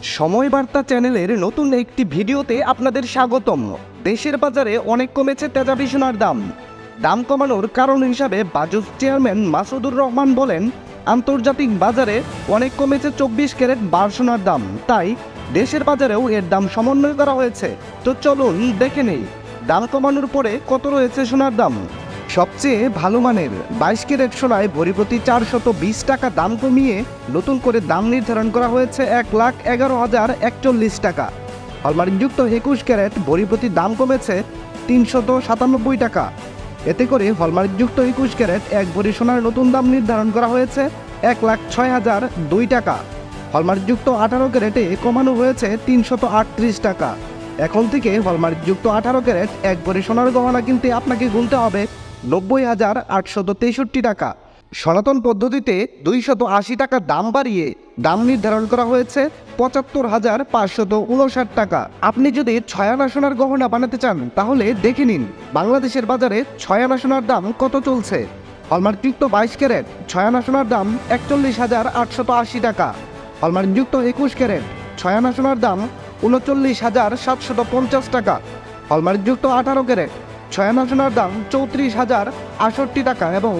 সময় বার্তা চ্যানেলের নতুন একটি ভিডিওতে আপনাদের স্বাগতম। দেশের বাজারে অনেক কমেছে তেজাবি সোনার দাম। দাম কমানোর কারণ হিসাবে বাজুস চেয়ারম্যান মাসুদুর রহমান বলেন, আন্তর্জাতিক বাজারে অনেক কমেছে 24 ক্যারেট বার সোনার দাম, তাই দেশের বাজারেও এর দাম সমন্বয় করা হয়েছে। তো চলুন দেখে নেই দাম কমানোর পরে কত রয়েছে সোনার দাম। সবচেয়ে ভালো মানের 22 ক্যারেট সোনায় ভরি প্রতি 420 টাকা দাম কমিয়ে নতুন করে দাম নির্ধারণ করা হয়েছে 1,11,041 টাকা। হলমার্কযুক্ত 21 ক্যারেট ভরি প্রতি দাম কমেছে 397 টাকা। এতে করে হলমার্কযুক্ত 21 ক্যারেট এক ভরি সোনার নতুন দাম নির্ধারণ করা হয়েছে 1,06,002 টাকা। হলমার্কযুক্ত 18 ক্যারেটে কমানো হয়েছে 338 টাকা। এখন থেকে হলমার্কযুক্ত 18 ক্যারেট এক ভরি সোনার গহনা কিনতে আপনাকে গুনতে হবে 90,863 টাকা। সনাতন পদ্ধতিতে 280 টাকা দাম বাড়িয়ে দাম নির্ধারণ করা হয়েছে 75,559 টাকা। আপনি যদি 6 আনা সোনার গহনা বানাতে চান তাহলে দেখে নিন বাংলাদেশের বাজারে 6 আনা সোনার দাম কত চলছে। হলমার্কযুক্ত 22 ক্যারেট 6 আনা সোনার দাম 41,880 টাকা। হলমার্কযুক্ত 21 ক্যারেট 6 আনা সোনার দাম 39,750 টাকা। হলমার্কযুক্ত 18 ক্যারেট 6 আনা সোনার দাম 34,068 টাকা এবং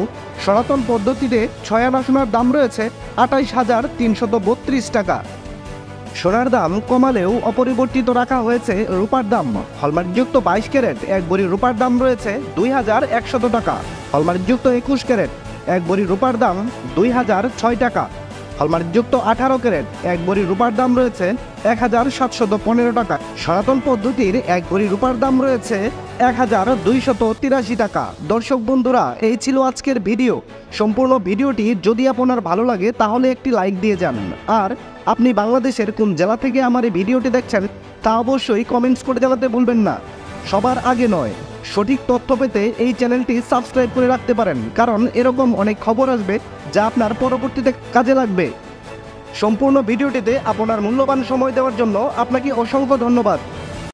সনাতন পদ্ধতিতে 6 আনা সোনার দাম রয়েছে 28,332 টাকা। সোনার দাম কমালেও অপরিবর্তিত রাখা হয়েছে রূপার দাম। হলমার্কযুক্ত 22 ক্যারেট এক ভরি রূপার দাম রয়েছে 2,100 টাকা। হলমার্কযুক্ত 21 ক্যারেট এক ভরি রূপার দাম 2,006 টাকা। হলমার্কযুক্ত 18 ক্যারেট এক ভরি রূপার দাম রয়েছে 1,715 টাকা। সনাতন পদ্ধতির এক ভরি রূপার দাম রয়েছে 1,283 টাকা। দর্শক বন্ধুরা, এই ছিল আজকের ভিডিও। সম্পূর্ণ ভিডিওটি যদি আপনার ভালো লাগে তাহলে একটি লাইক দিয়ে যান। আর আপনি বাংলাদেশের কোন জেলা থেকে আমার এই ভিডিওটি দেখছেন তা অবশ্যই কমেন্টস করে জানাতে ভুলবেন না। সবার আগে নয়, সঠিক তথ্য পেতে এই চ্যানেলটি সাবস্ক্রাইব করে রাখতে পারেন, কারণ এরকম অনেক খবর আসবে যা আপনার পরবর্তীতে কাজে লাগবে। সম্পূর্ণ ভিডিওটিতে আপনার মূল্যবান সময় দেওয়ার জন্য আপনাকে অসংখ্য ধন্যবাদ।